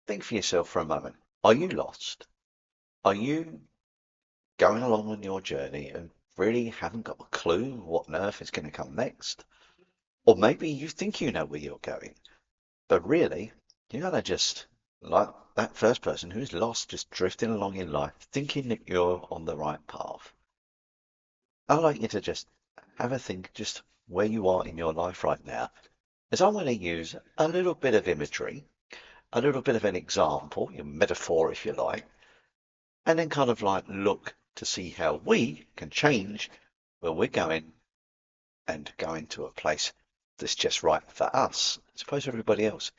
Think for yourself for a moment. Are you lost? Are you going along on your journey and really haven't got a clue what on earth is going to come next? Or maybe you think you know where you're going, but really, you're going to just, like that first person who's lost, just drifting along in life, thinking that you're on the right path. I'd like you to just have a think just where you are in your life right now. As I'm going to use a little bit of imagery, a little bit of an example, your metaphor if you like, and then kind of like look to see how we can change where we're going and going to a place that's just right for us, as opposed to everybody else.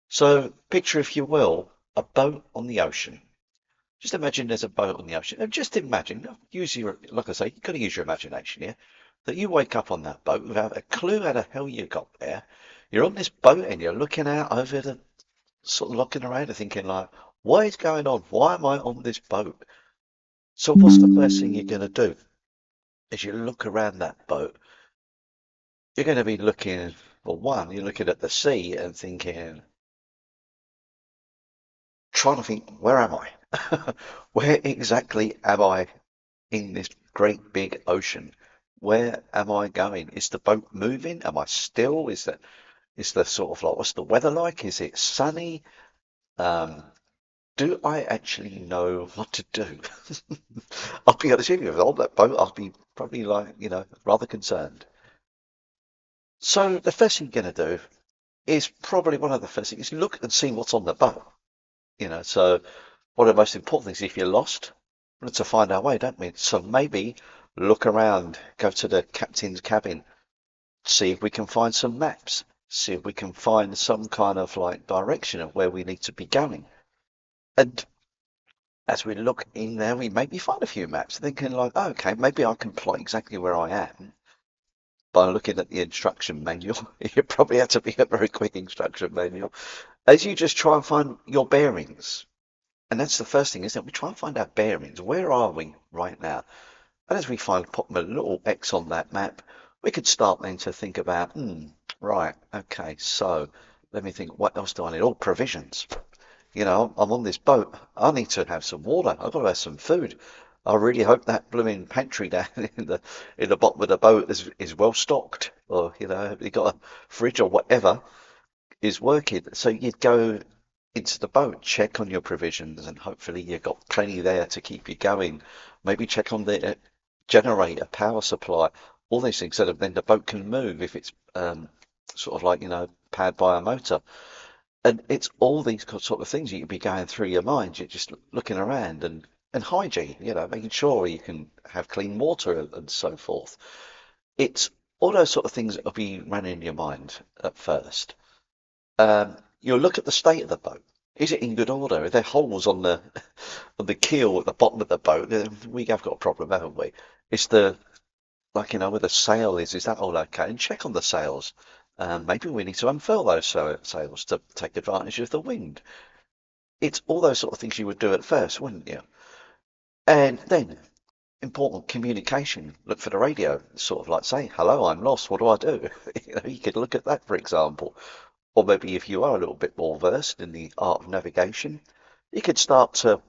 So picture, if you will, a boat on the ocean. Just imagine there's a boat on the ocean. And just imagine, use your, like I say, you've got to use your imagination here, that you wake up on that boat without a clue how the hell you got there. You're on this boat and you're looking out over the, sort of looking around and thinking like, what is going on? Why am I on this boat? So what's the first thing you're going to do as you look around that boat? You're going to be looking, well, one, you're looking at the sea and thinking, trying to think, where am I? Where exactly am I in this great big ocean? Where am I going? Is the boat moving? Am I still? Is the sort of like, what's the weather like? Is it sunny? Um, do I actually know what to do? I'll be honest with you, if I'm on that boat, I'll be probably like, rather concerned. So the first thing you're going to do is probably one of the first things is look and see what's on the boat. So one of the most important things, if you're lost, we need to find our way, don't we? So maybe look around, go to the captain's cabin, see if we can find some maps, see if we can find some kind of like direction of where we need to be going. And as we look in there, we maybe find a few maps, thinking like, oh, okay, maybe I can plot exactly where I am by looking at the instruction manual. You probably have to be a very quick instruction manual as you just try and find your bearings. And that's the first thing, isn't it? We try and find our bearings. Where are we right now? And as we find, put a little X on that map, we could start then to think about, right, okay, so let me think, what else do I need? Oh, provisions. I'm on this boat. I need to have some water. I've got to have some food. I really hope that blooming pantry down in the bottom of the boat is well stocked, or you got a fridge or whatever is working. So you'd go into the boat, check on your provisions, and hopefully you've got plenty there to keep you going. Maybe check on the generator, power supply, all these things, so that then the boat can move if it's sort of like, powered by a motor. And it's all these sort of things you'd be going through your mind. You're just looking around and hygiene, making sure you can have clean water and so forth. It's all those sort of things that will be running in your mind at first. You'll look at the state of the boat. Is it in good order? Are there holes on the on the keel at the bottom of the boat? We have got a problem, haven't we? Is the like where the sail is that all okay? And check on the sails. Maybe we need to unfurl those sails to take advantage of the wind. It's all those sort of things you would do at first, wouldn't you? And then important communication. Look for the radio, sort of like say, "Hello, I'm lost. What do I do?" You could look at that, for example. Or maybe if you are a little bit more versed in the art of navigation, you could start to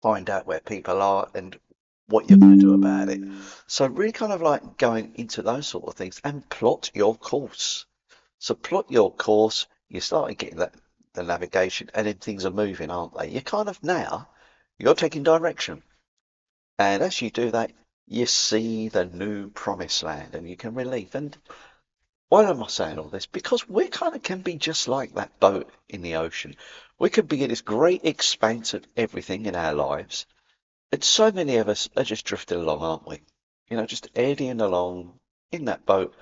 find out where people are and what you're going to do about it. So really kind of like going into those sort of things and plot your course. So plot your course, you start getting the navigation and then things are moving, aren't they? You're kind of now, you're taking direction. And as you do that, you see the new promised land and you can relieve. And why am I saying all this? Because we kind of can be just like that boat in the ocean. We could be in this great expanse of everything in our lives. And so many of us are just drifting along, aren't we? Just eddying along in that boat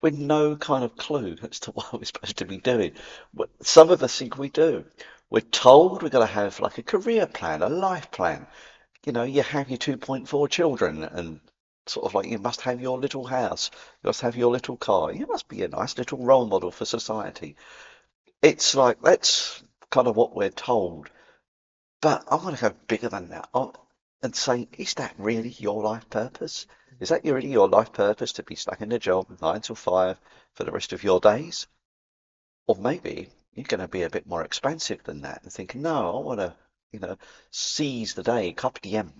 with no kind of clue as to what we're supposed to be doing. But some of us think we do. We're told we're going to have like a career plan, a life plan. You have your 2.4 children and sort of like you must have your little house, you must have your little car, you must be a nice little role model for society. It's like that's kind of what we're told. But I want to go bigger than that and say, is that really your life purpose? Is that really your life purpose to be stuck in a job 9 till 5 for the rest of your days? Or maybe you're going to be a bit more expansive than that and think, no, I want to, you know, seize the day, carpe diem.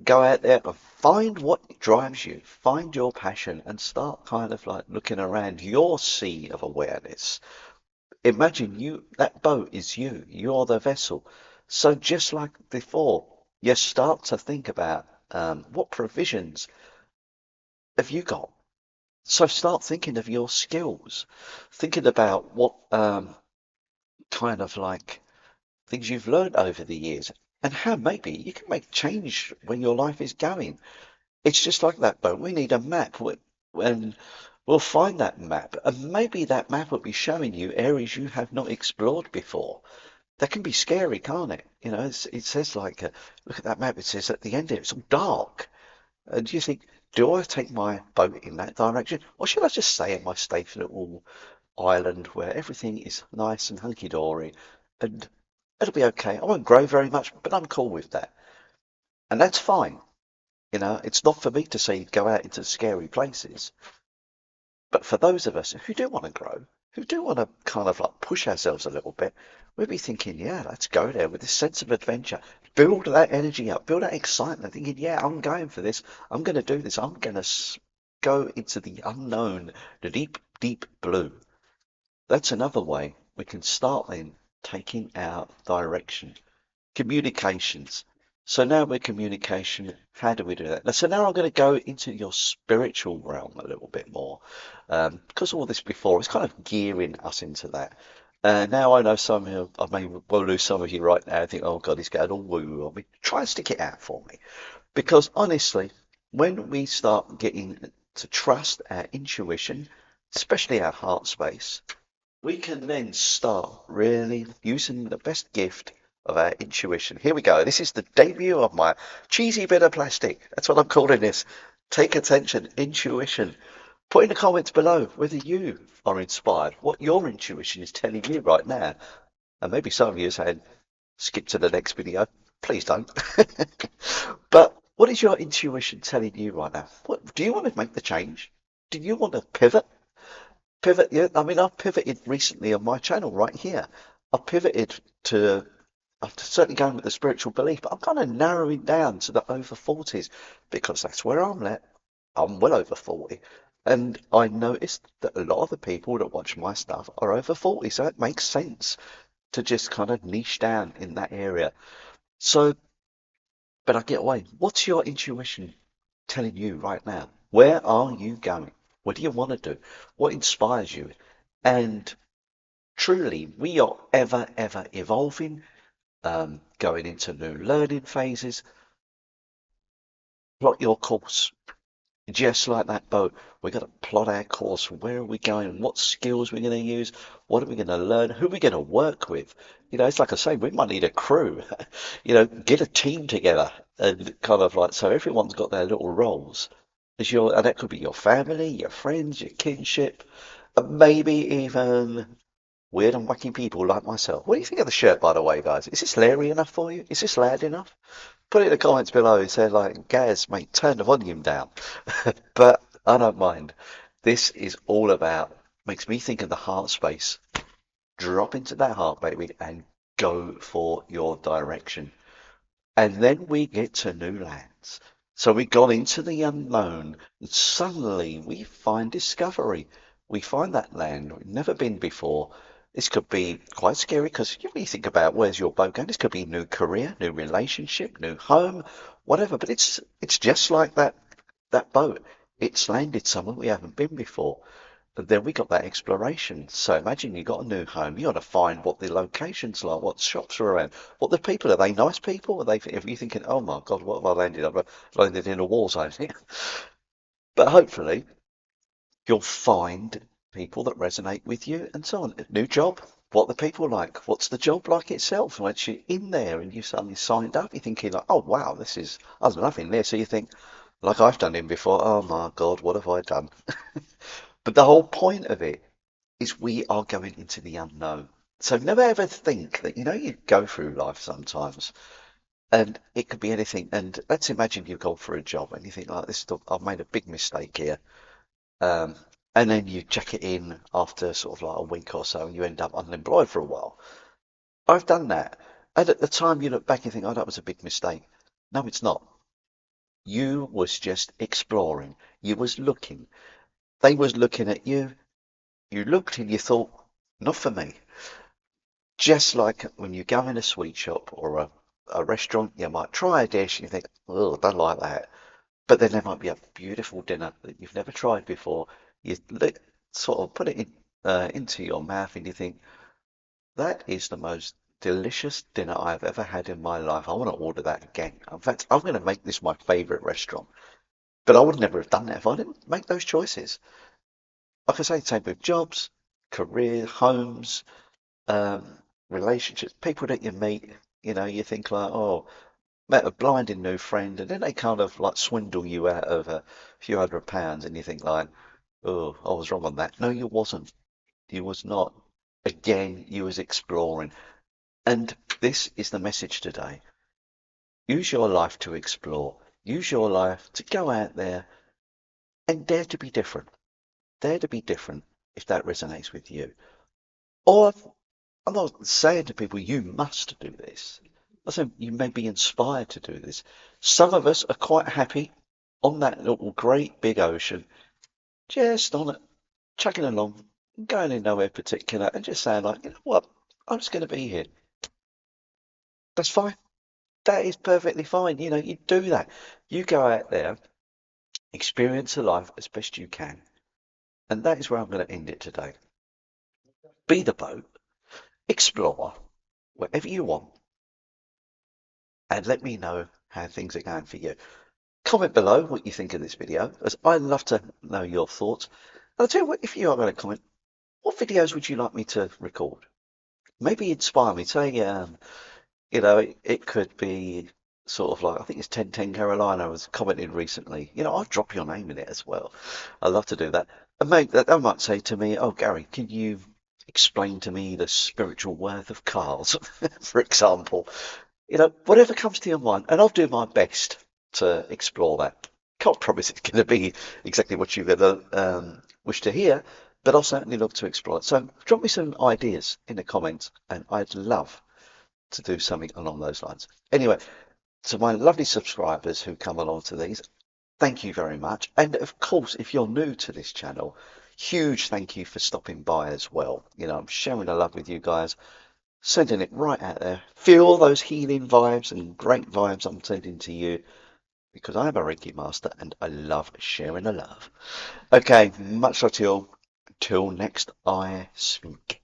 Go out there and find what drives you, find your passion, and start kind of like looking around your sea of awareness. Imagine that boat is you, you're the vessel. So just like before, you start to think about what provisions have you got? So start thinking of your skills, thinking about what kind of like things you've learned over the years and how maybe you can make change when your life is going. It's just like that boat. We need a map when we'll find that map, and maybe that map will be showing you areas you have not explored before. That can be scary, can't it? You know, it says like, look at that map. It says at the end of it, it's all dark. And you think, do I take my boat in that direction, or should I just stay at my safe little island where everything is nice and hunky-dory, and it'll be okay. I won't grow very much, but I'm cool with that, and that's fine. You know, it's not for me to say go out into scary places. But for those of us who do want to grow, who do want to kind of like push ourselves a little bit, we'll be thinking, yeah, let's go there with this sense of adventure. Build that energy up, build that excitement, thinking, yeah, I'm going for this. I'm going to do this. I'm going to go into the unknown, the deep, deep blue. That's another way we can start then taking our direction. Communications. So now we're communication. How do we do that? So now I'm going to go into your spiritual realm a little bit more. Because all this before is kind of gearing us into that. Now I know some of you, I may well lose some of you right now and think, oh God, he's going all woo on me. Try and stick it out for me. Because honestly, when we start getting to trust our intuition, especially our heart space, we can then start really using the best gift of our intuition. Here we go. This is the debut of my cheesy bit of plastic. That's what I'm calling this. Take attention, intuition. Put in the comments below whether you are inspired, what your intuition is telling you right now. And maybe some of you are saying, skip to the next video. Please don't. But what is your intuition telling you right now? What do you want to make the change? Do you want to pivot? Pivot, yeah. I mean, I've pivoted recently on my channel right here. I've pivoted to, I'm certainly going with the spiritual belief, but I'm kind of narrowing down to the over 40s because that's where I'm at. I'm well over 40. And I noticed that a lot of the people that watch my stuff are over 40. So it makes sense to just kind of niche down in that area. So, but I get away. What's your intuition telling you right now? Where are you going? What do you want to do? What inspires you? And truly, we are ever, ever evolving, going into new learning phases. Plot your course. Just like that boat, we've got to plot our course. Where are we going? What skills we're going to use? What are we going to learn? Who are we going to work with? You know, it's like I say, we might need a crew. You know, get a team together and kind of like so everyone's got their little roles. And that could be your family, your friends, your kinship, and maybe even weird and wacky people like myself. What do you think of the shirt, by the way, guys? Is this Larry enough for you? Is this loud enough? Put it in the comments below and say, like, Gaz, mate, turn the volume down. But I don't mind. This is all about, makes me think of the heart space. Drop into that heart, baby, and go for your direction. And then we get to new lands. So we got into the unknown, and suddenly we find discovery. We find that land we've never been before. This could be quite scary because you really think about where's your boat going. This could be new career, new relationship, new home, whatever. But it's just like that boat. It's landed somewhere we haven't been before. And then we got that exploration. So imagine you got a new home. You got to find what the location's like, what shops are around, what the people are. They nice people? Are they? If you thinking, oh my God, what have I landed? I've landed in a war zone here. But hopefully you'll find people that resonate with you and so on. New job. What the people like? What's the job like itself? Once you're in there and you suddenly signed up, you're thinking like, oh wow, I was loving this. So you think, like I've done it before, oh my God, what have I done? But the whole point of it is we are going into the unknown. So never ever think that, you go through life sometimes and it could be anything. And let's imagine you've gone for a job and you think, like, I've made a big mistake here. Um, and then you check it in after sort of like a week or so, and you end up unemployed for a while. I've done that. And at the time, you look back and think, oh, that was a big mistake. No, it's not. You was just exploring. You was looking. They was looking at you. You looked and you thought, not for me. Just like when you go in a sweet shop or a restaurant, you might try a dish and you think, oh, I don't like that. But then there might be a beautiful dinner that you've never tried before. You look, sort of put it into your mouth and you think, that is the most delicious dinner I've ever had in my life. I want to order that again. In fact, I'm going to make this my favorite restaurant. But I would never have done that if I didn't make those choices. Like I say, same with jobs, career, homes, um, relationships, people that you meet. You think like, oh, met a blinding new friend, and then they kind of like swindle you out of a few £100, and you think like, oh, I was wrong on that. No, you wasn't. You was not. Again, you was exploring. And this is the message today. Use your life to explore. Use your life to go out there and dare to be different. Dare to be different if that resonates with you. Or I'm not saying to people you must do this. I say you may be inspired to do this. Some of us are quite happy on that little great big ocean, just on it, chugging along, going in nowhere particular, and just saying like, you know what, I'm just going to be here. That's fine. That is perfectly fine. You do that. You go out there, experience a life as best you can. And that is where I'm going to end it today. Be the boat, explore wherever you want, and let me know how things are going for you. Comment below what you think of this video, as I'd love to know your thoughts. And I'll tell you what, if you are going to comment, what videos would you like me to record? Maybe inspire me. Say, it could be sort of like, I think it's 1010 Carolina was commenting recently. I'll drop your name in it as well. I'd love to do that. And maybe they might say to me, oh, Gary, can you explain to me the spiritual worth of cars, for example? Whatever comes to your mind, and I'll do my best to explore that. Can't promise it's going to be exactly what you're going to wish to hear, but I'll certainly look to explore it. So drop me some ideas in the comments, and I'd love to do something along those lines. Anyway, to my lovely subscribers who come along to these, thank you very much. And of course, if you're new to this channel, huge thank you for stopping by as well. I'm sharing the love with you guys, sending it right out there. Feel all those healing vibes and great vibes I'm sending to you because I am a Reiki master and I love sharing the love. Okay, much love to you all. Until next I speak.